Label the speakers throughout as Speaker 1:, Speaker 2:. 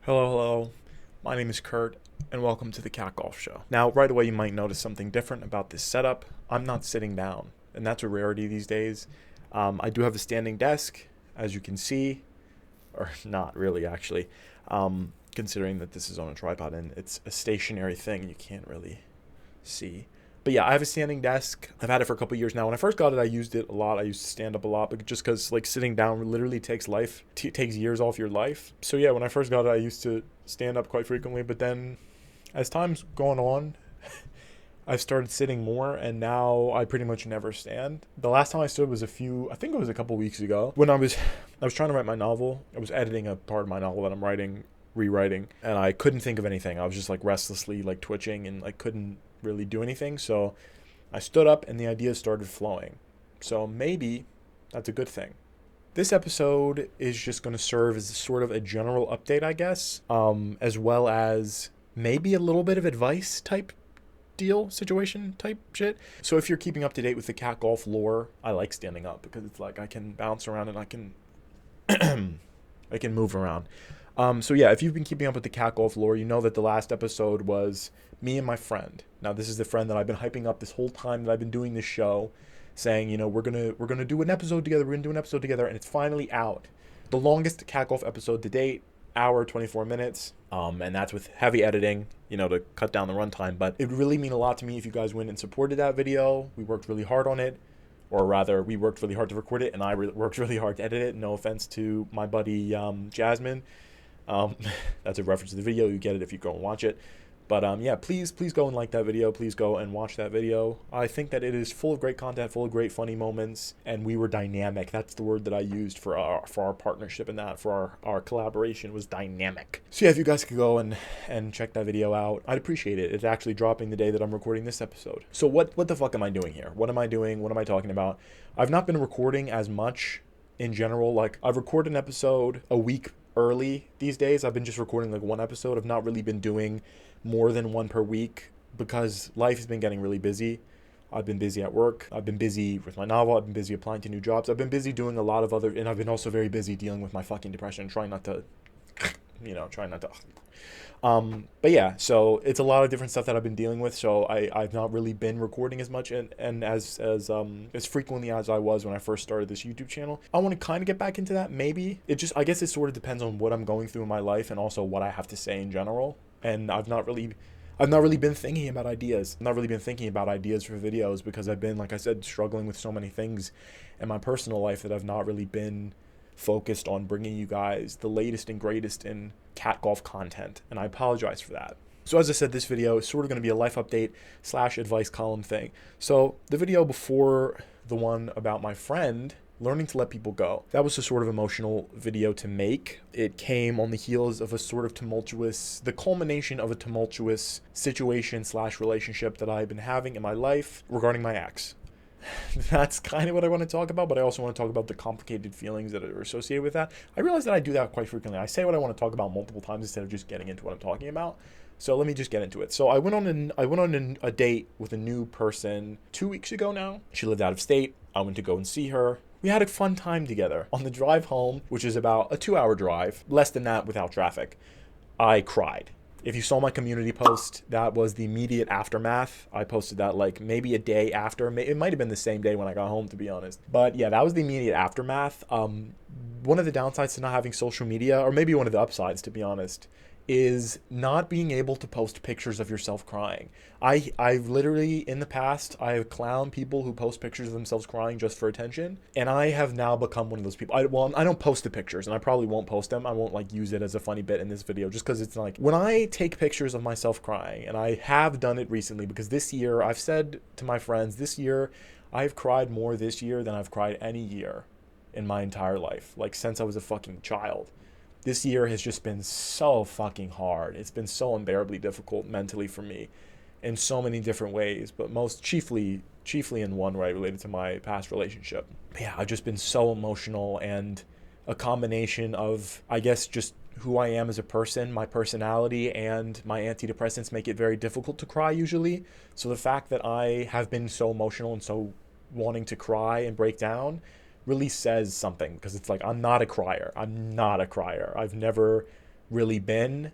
Speaker 1: Hello. My name is Kurt, and welcome to the Cat Golf Show. Now, right away, you might notice something different about this setup. I'm not sitting down, and that's a rarity these days. I do have a standing desk, as you can see, or not really, actually, considering that this is on a tripod and it's a stationary thing. You can't really see. But yeah, I have a standing desk. I've had it for a couple years now. When I first got it, I used it a lot. I used to stand up a lot, but just because like sitting down literally takes years off your life. So yeah, when I first got it, I used to stand up quite frequently. But then, as time's gone on, I've started sitting more, and now I pretty much never stand. The last time I stood was I think it was a couple weeks ago when I was trying to write my novel. I was editing a part of my novel that I'm rewriting, and I couldn't think of anything. I was just like restlessly like twitching and like couldn't really do anything. So I stood up and the ideas started flowing. So maybe that's a good thing. This episode is just going to serve as sort of a general update, I guess, as well as maybe a little bit of advice type deal, situation type shit. So if you're keeping up to date with the cat golf lore, I like standing up because it's like I can bounce around and I can I can move around. So yeah, if you've been keeping up with the cat golf lore, you know that the last episode was me and my friend. Now this is the friend that I've been hyping up this whole time that I've been doing this show, saying, you know, we're gonna do an episode together. We're gonna do an episode together, and it's finally out. The longest cat golf episode to date, hour 24 minutes, and that's with heavy editing, you know, to cut down the runtime. But it would really mean a lot to me if you guys went and supported that video. We worked really hard on it. Or rather, we worked really hard to record it, and I worked really hard to edit it. No offense to my buddy Jasmine. Um, that's a reference to the video. You get it if you go and watch it. But yeah, please go and like that video. Please go and watch that video. I think that it is full of great content, full of great funny moments, and we were dynamic. That's the word that I used for our partnership, and that for our collaboration was dynamic. So yeah, if you guys could go and check that video out, I'd appreciate it. It's actually dropping the day that I'm recording this episode. So what the fuck am I doing here? What am I doing? What am I talking about? I've not been recording as much in general. Like, I've recorded an episode a week early these days. I've been just recording like one episode. I've not really been doing more than one per week because life has been getting really busy. I've been busy at work. I've been busy with my novel. I've been busy applying to new jobs. I've been busy doing a lot of other, and I've been also very busy dealing with my fucking depression, trying not to, trying not to. But yeah, so it's a lot of different stuff that I've been dealing with. So I've not really been recording as much and as frequently as I was when I first started this YouTube channel. I want to kind of get back into that. Maybe I guess it sort of depends on what I'm going through in my life and also what I have to say in general. And I've not really been thinking about ideas. I've not really been thinking about ideas for videos because I've been, like I said, struggling with so many things in my personal life that I've not really been focused on bringing you guys the latest and greatest in cat golf content, and I apologize for that. So as I said, this video is sort of going to be a life update / advice column thing. So the video before the one about my friend learning to let people go, that was a sort of emotional video to make. It came on the heels of the culmination of a tumultuous situation / relationship that I've been having in my life regarding my ex. That's kind of what I want to talk about, but I also want to talk about the complicated feelings that are associated with that. I realize that I do that quite frequently. I say what I want to talk about multiple times instead of just getting into what I'm talking about. So let me just get into it. So I went on a date with a new person 2 weeks ago now. She lived out of state. I went to go and see her. We had a fun time together. On the drive home, which is about a 2-hour drive, less than that without traffic, I cried. If you saw my community post, that was the immediate aftermath. I posted that like maybe a day after. It might have been the same day when I got home, to be honest. But yeah, that was the immediate aftermath. One of the downsides to not having social media, or maybe one of the upsides, to be honest, is not being able to post pictures of yourself crying. I've literally, in the past, I have clowned people who post pictures of themselves crying just for attention, and I have now become one of those people. I don't post the pictures, and I probably won't post them. I won't like use it as a funny bit in this video, just because it's like, when I take pictures of myself crying, and I have done it recently, because this year, I've said to my friends, this year, I've cried more this year than I've cried any year in my entire life, like since I was a fucking child. This year has just been so fucking hard. It's been so unbearably difficult mentally for me in so many different ways, but most chiefly in one way related to my past relationship. But yeah, I've just been so emotional, and a combination of, I guess, just who I am as a person, my personality, and my antidepressants make it very difficult to cry usually. So the fact that I have been so emotional and so wanting to cry and break down really says something, because it's like, I'm not a crier. I've never really been.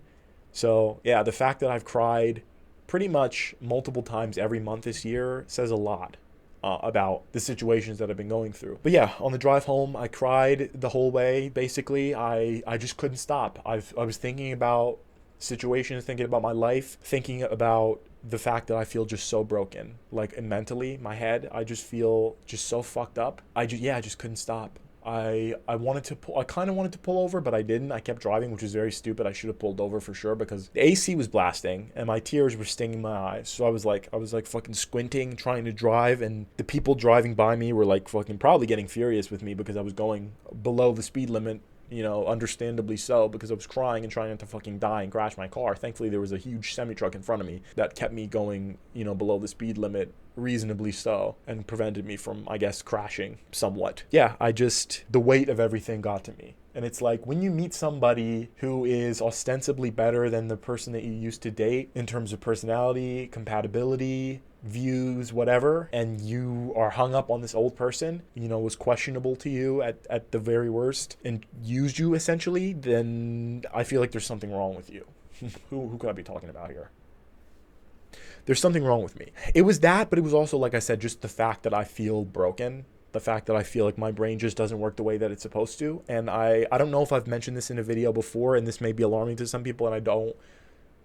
Speaker 1: So yeah, the fact that I've cried pretty much multiple times every month this year says a lot about the situations that I've been going through. But yeah, on the drive home, I cried the whole way. Basically, I just couldn't stop. I was thinking about situations, thinking about my life, thinking about the fact that I feel just so broken, like mentally, my head, I just feel just so fucked up. I just couldn't stop. I kind of wanted to pull over, but I didn't. I kept driving, which was very stupid. I should have pulled over for sure because the AC was blasting and my tears were stinging my eyes. So I was like fucking squinting, trying to drive, and the people driving by me were like fucking probably getting furious with me because I was going below the speed limit. Understandably so, because I was crying and trying not to fucking die and crash my car. Thankfully, there was a huge semi-truck in front of me that kept me going, below the speed limit reasonably so, and prevented me from, I guess, crashing somewhat. Yeah, the weight of everything got to me. And it's like when you meet somebody who is ostensibly better than the person that you used to date in terms of personality, compatibility, views, whatever, and you are hung up on this old person, was questionable to you at the very worst and used you essentially, then I feel like there's something wrong with you. Who could I be talking about here? There's something wrong with me. It was that, but it was also, like I said, just the fact that I feel broken. The fact that I feel like my brain just doesn't work the way that it's supposed to. And I don't know if I've mentioned this in a video before, and this may be alarming to some people, and I don't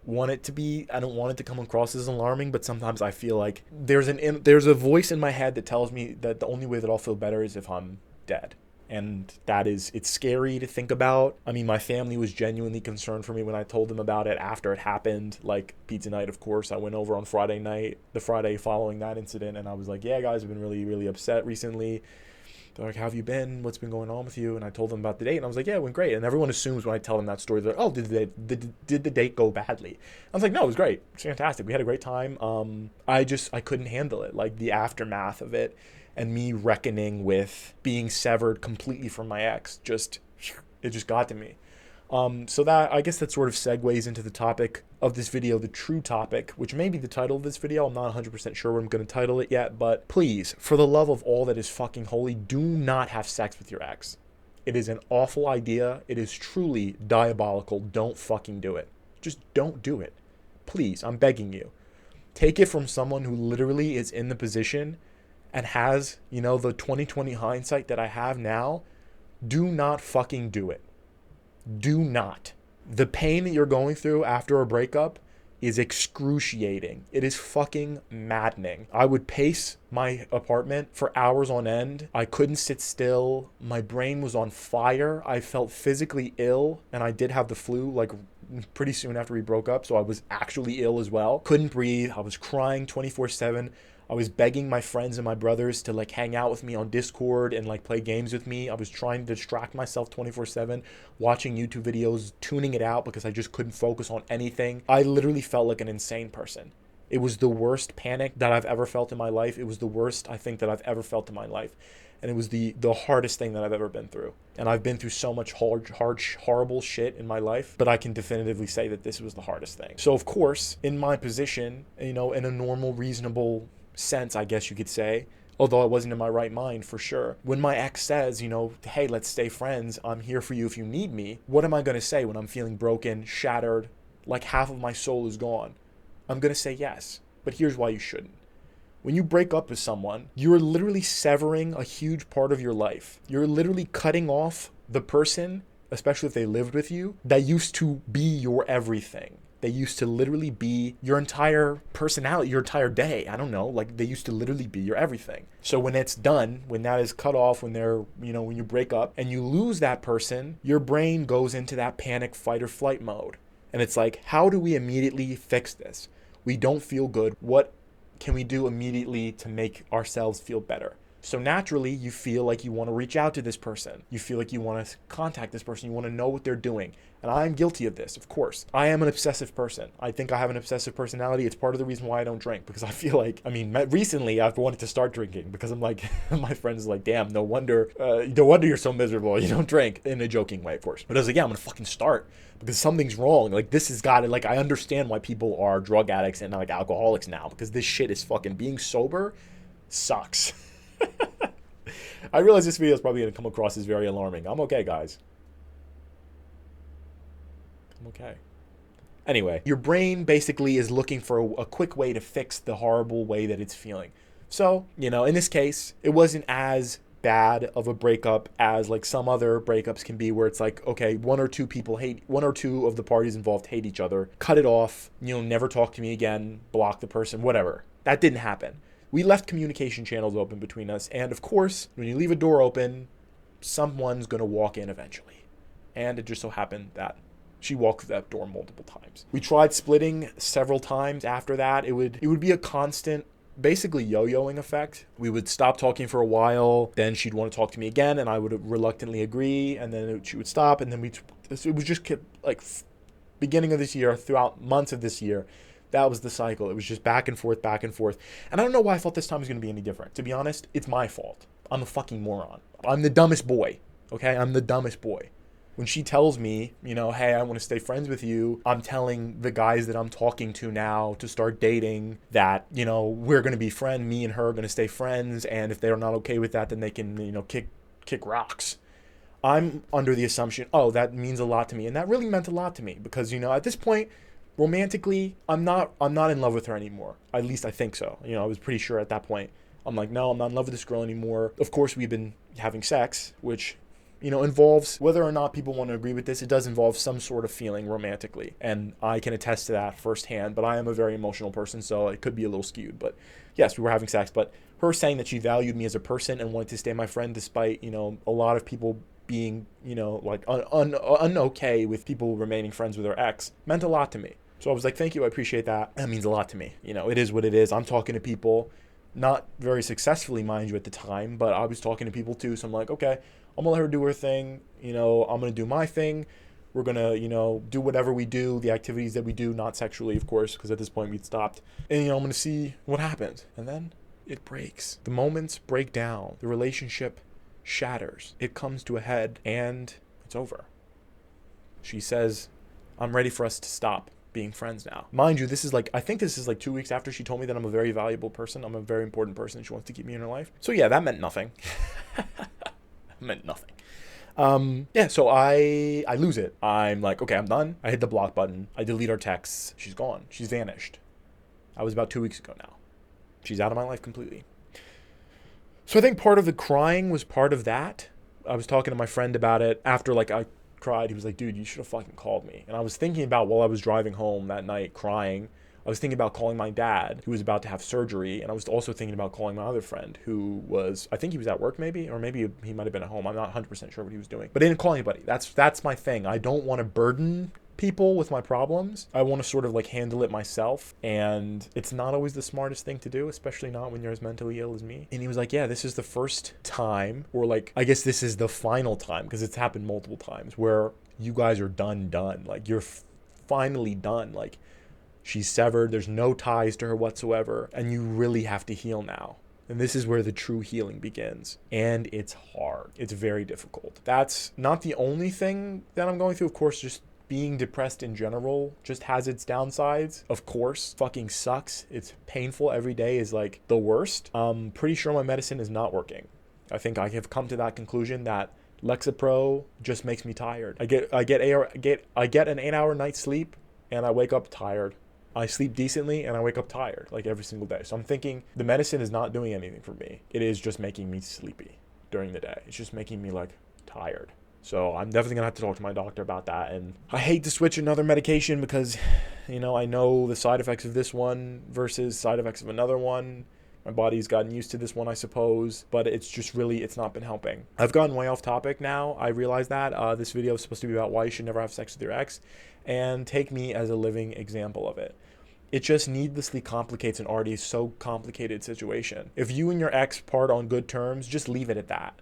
Speaker 1: want it to come across as alarming, but sometimes I feel like there's a voice in my head that tells me that the only way that I'll feel better is if I'm dead. And it's scary to think about. I mean, my family was genuinely concerned for me when I told them about it after it happened, like pizza night, of course. I went over on Friday night, the Friday following that incident, and I was like, yeah, guys, I've been really, really upset recently. They're like, how have you been? What's been going on with you? And I told them about the date, and I was like, yeah, it went great. And everyone assumes when I tell them that story, they're like, oh, did the date go badly? I was like, no, it was great. It's fantastic. We had a great time. I couldn't handle it, like the aftermath of it, and me reckoning with being severed completely from my ex. It just got to me. So I guess that sort of segues into the topic of this video, the true topic, which may be the title of this video. I'm not 100% sure what I'm going to title it yet, but please, for the love of all that is fucking holy, do not have sex with your ex. It is an awful idea. It is truly diabolical. Don't fucking do it. Just don't do it. Please, I'm begging you. Take it from someone who literally is in the position and has, the 2020 hindsight that I have now. Do not fucking do it. Do not. The pain that you're going through after a breakup is excruciating. It is fucking maddening. I would pace my apartment for hours on end. I couldn't sit still. My brain was on fire. I felt physically ill, and I did have the flu like pretty soon after we broke up, so I was actually ill as well. Couldn't breathe. I was crying 24/7. I was begging my friends and my brothers to like hang out with me on Discord and like play games with me. I was trying to distract myself 24/7, watching YouTube videos, tuning it out because I just couldn't focus on anything. I literally felt like an insane person. It was the worst panic that I've ever felt in my life. It was the worst, I think, that I've ever felt in my life. And it was the hardest thing that I've ever been through. And I've been through so much horrible shit in my life, but I can definitively say that this was the hardest thing. So of course, in my position, in a normal, reasonable sense, I guess you could say, although I wasn't in my right mind for sure, when my ex says, hey, let's stay friends, I'm here for you if you need me, what am I going to say when I'm feeling broken, shattered, like half of my soul is gone? I'm going to say yes, but here's why you shouldn't. When you break up with someone, you're literally severing a huge part of your life. You're literally cutting off the person, especially if they lived with you, that used to be your everything. They used to literally be your entire personality, your entire day. I don't know, like they used to literally be your everything. So when it's done, when that is cut off, when when you break up and you lose that person, your brain goes into that panic, fight or flight mode. And it's like, how do we immediately fix this? We don't feel good. What can we do immediately to make ourselves feel better? So naturally, you feel like you want to reach out to this person. You feel like you want to contact this person. You want to know what they're doing. And I'm guilty of this, of course. I am an obsessive person. I think I have an obsessive personality. It's part of the reason why I don't drink, because I feel like, recently I've wanted to start drinking because I'm like, my friends are like, damn, no wonder you're so miserable. You don't drink, in a joking way, of course. But I was like, yeah, I'm going to fucking start because something's wrong. Like this has got it. Like I understand why people are drug addicts and like alcoholics now, because this shit is fucking, being sober sucks. I realize this video is probably going to come across as very alarming. I'm okay, guys. I'm okay. Anyway, your brain basically is looking for a quick way to fix the horrible way that it's feeling. So, in this case, it wasn't as bad of a breakup as like some other breakups can be, where it's like, okay, one or two of the parties involved hate each other, cut it off, never talk to me again, block the person, whatever. That didn't happen. We left communication channels open between us, and of course, when you leave a door open, someone's gonna walk in eventually. And it just so happened that she walked through that door multiple times. We tried splitting several times after that. It would be a constant, basically yo-yoing effect. We would stop talking for a while, then she'd want to talk to me again, and I would reluctantly agree, and then she would stop, and then it was just like beginning of this year, throughout months of this year, that was the cycle. It was just back and forth, back and forth. And I don't know why I thought this time was going to be any different. To be honest, it's my fault. I'm a fucking moron. I'm the dumbest boy, okay? I'm the dumbest boy. When she tells me, hey, I want to stay friends with you, I'm telling the guys that I'm talking to now to start dating that, we're going to be friends, me and her are going to stay friends, and if they're not okay with that, then they can, kick rocks. I'm under the assumption, that means a lot to me, and that really meant a lot to me because, at this point, romantically, I'm not in love with her anymore. At least I think so. I was pretty sure at that point. I'm like, no, I'm not in love with this girl anymore. Of course, we've been having sex, which involves, whether or not people want to agree with this, it does involve some sort of feeling romantically. And I can attest to that firsthand, but I am a very emotional person, so it could be a little skewed. But yes, we were having sex, but her saying that she valued me as a person and wanted to stay my friend despite, a lot of people being, like unokay with people remaining friends with their ex meant a lot to me. So I was like, thank you, I appreciate that. That means a lot to me. It is what it is. I'm talking to people, not very successfully, mind you, at the time, but I was talking to people too. So I'm like, okay, I'm gonna let her do her thing. I'm gonna do my thing. We're gonna, do whatever we do, the activities that we do, not sexually, of course, because at this point we'd stopped. And, I'm gonna see what happens. And then it breaks. The moments break down. The relationship shatters. It comes to a head and it's over. She says, I'm ready for us to stop being friends now. Mind you, I think this is like 2 weeks after she told me that I'm a very valuable person. I'm a very important person and she wants to keep me in her life. So yeah, that meant nothing. Meant nothing. So I lose it. I'm like, okay, I'm done. I hit the block button. I delete her texts. She's gone. She's vanished. That was about 2 weeks ago now. She's out of my life completely. So I think part of the crying was part of that. I was talking to my friend about it after I cried. He was like, dude, you should have fucking called me. And I was thinking about, while I was driving home that night crying, I was thinking about calling my dad, who was about to have surgery, and I was also thinking about calling my other friend, who was, I think he was at work maybe, or maybe he might have been at home. I'm not 100% sure what he was doing. But I didn't call anybody. That's my thing. I don't want to burden people with my problems. I want to sort of handle it myself, and it's not always the smartest thing to do, especially not when you're as mentally ill as me. And he was like, yeah, this is the first time, or I guess this is the final time, because it's happened multiple times, where you guys are done. You're finally done. She's severed. There's no ties to her whatsoever. And you really have to heal now. And this is where the true healing begins. And it's hard. It's very difficult. That's not the only thing that I'm going through. Of course, just being depressed in general just has its downsides. Of course, fucking sucks. It's painful. Every day is the worst. I'm pretty sure my medicine is not working. I think I have come to that conclusion that Lexapro just makes me tired. I get an 8-hour night's sleep and I wake up tired. I sleep decently and I wake up tired every single day. So I'm thinking the medicine is not doing anything for me. It is just making me sleepy during the day. It's just making me tired. So I'm definitely gonna have to talk to my doctor about that. And I hate to switch another medication because, I know the side effects of this one versus side effects of another one. My body's gotten used to this one, I suppose, but it's not been helping. I've gotten way off topic now. I realize that. This video is supposed to be about why you should never have sex with your ex, and take me as a living example of it. It just needlessly complicates an already so complicated situation. If you and your ex part on good terms, just leave it at that.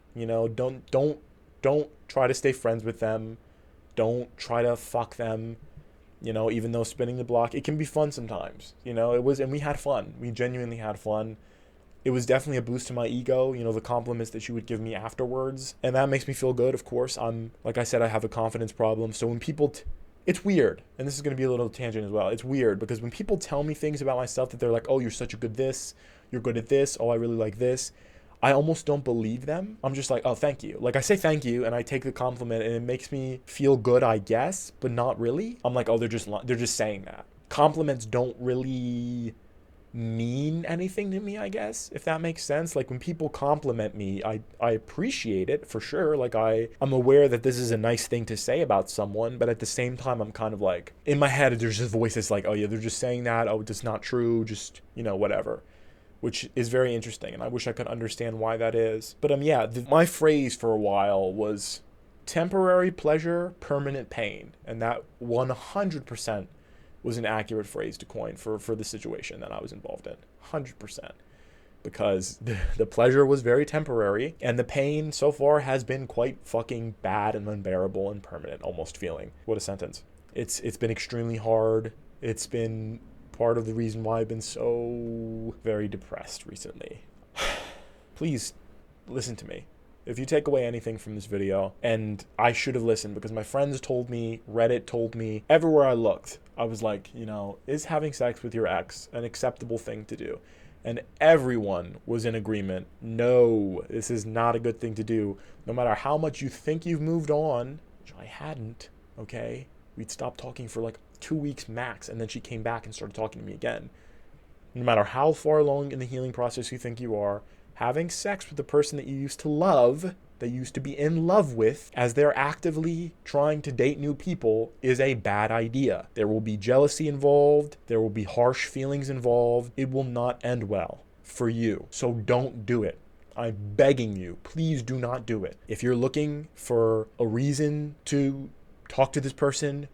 Speaker 1: Don't try to stay friends with them. Don't try to fuck them. Even though spinning the block, it can be fun sometimes. And we had fun. We genuinely had fun. It was definitely a boost to my ego, the compliments that she would give me afterwards. And that makes me feel good, of course. Like I said, I have a confidence problem. So when people, it's weird. And this is going to be a little tangent as well. It's weird because when people tell me things about myself that they're like, oh, you're such a good this, you're good at this, oh, I really like this. I almost don't believe them. I'm just like, oh, thank you. Like, I say thank you and I take the compliment and it makes me feel good, I guess, but not really. I'm like, oh, they're just saying that. Compliments don't really mean anything to me, I guess, if that makes sense. Like, when people compliment me, I appreciate it for sure. Like, I'm aware that this is a nice thing to say about someone, but at the same time, I'm kind of like, in my head, there's just voices like, oh yeah, they're just saying that. Oh, it's not true. Just, whatever. Which is very interesting, and I wish I could understand why that is. But yeah, my phrase for a while was temporary pleasure, permanent pain, and that 100% was an accurate phrase to coin for the situation that I was involved in. 100%. Because the pleasure was very temporary, and the pain so far has been quite fucking bad and unbearable and permanent, almost feeling. What a sentence. It's been extremely hard. It's been part of the reason why I've been so very depressed recently. Please listen to me. If you take away anything from this video, and I should have listened because my friends told me, Reddit told me, everywhere I looked, I was like, is having sex with your ex an acceptable thing to do? And everyone was in agreement. No, this is not a good thing to do. No matter how much you think you've moved on, which I hadn't, okay? We'd stopped talking for like 2 weeks max, and then she came back and started talking to me again. No matter how far along in the healing process you think you are, having sex with the person that you used to love, that you used to be in love with, as they're actively trying to date new people, is a bad idea. There will be jealousy involved. There will be harsh feelings involved. It will not end well for you. So don't do it. I'm begging you, please do not do it. If you're looking for a reason to talk to this person,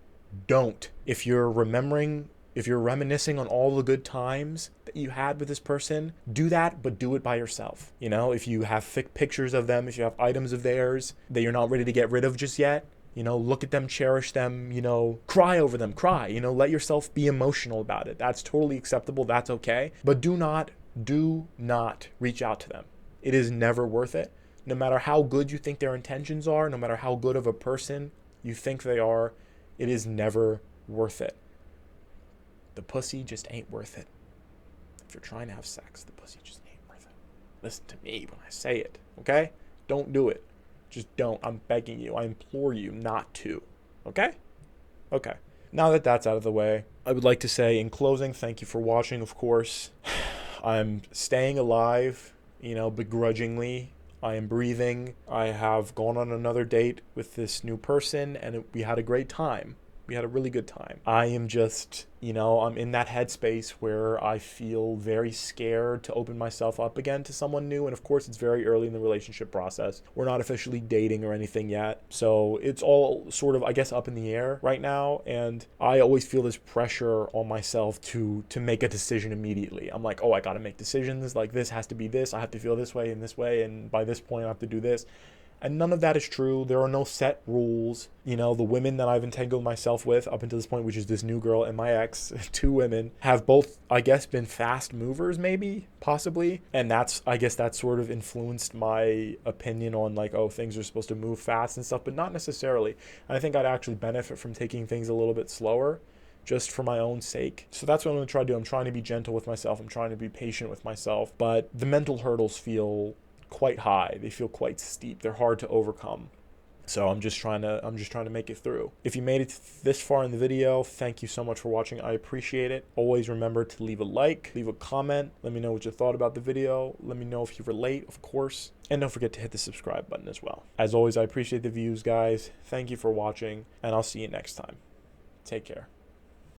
Speaker 1: don't. If you're reminiscing on all the good times that you had with this person, do that, but do it by yourself. If you have thick pictures of them, if you have items of theirs that you're not ready to get rid of just yet, look at them, cherish them, cry over them, cry, let yourself be emotional about it. That's totally acceptable. That's okay. But do not reach out to them. It is never worth it. No matter how good you think their intentions are, no matter how good of a person you think they are, it is never worth it. The pussy just ain't worth it. If you're trying to have sex, the pussy just ain't worth it. Listen to me when I say it, okay? Don't do it. Just don't. I'm begging you. I implore you not to. Okay? Okay. Now that that's out of the way, I would like to say in closing, thank you for watching, of course. I'm staying alive, begrudgingly. I am breathing. I have gone on another date with this new person, and we had a great time. We had a really good time. I am just, I'm in that headspace where I feel very scared to open myself up again to someone new. And of course, it's very early in the relationship process. We're not officially dating or anything yet. So it's all sort of, I guess, up in the air right now. And I always feel this pressure on myself to make a decision immediately. I'm like, oh, I got to make decisions. Like, this has to be this. I have to feel this way and this way. And by this point, I have to do this. And none of that is true. There are no set rules. The women that I've entangled myself with up until this point, which is this new girl and my ex, 2 women, have both, I guess, been fast movers, maybe, possibly. And I guess that sort of influenced my opinion on like, oh, things are supposed to move fast and stuff, but not necessarily. And I think I'd actually benefit from taking things a little bit slower, just for my own sake. So that's what I'm going to try to do. I'm trying to be gentle with myself. I'm trying to be patient with myself. But the mental hurdles feel quite high. They feel quite steep. They're hard to overcome. So I'm just trying to make it through. If you made it this far in the video, thank you so much for watching. I appreciate it. Always remember to leave a like, leave a comment. Let me know what you thought about the video. Let me know if you relate, of course. And don't forget to hit the subscribe button as well. As always, I appreciate the views, guys. Thank you for watching, and I'll see you next time. Take care.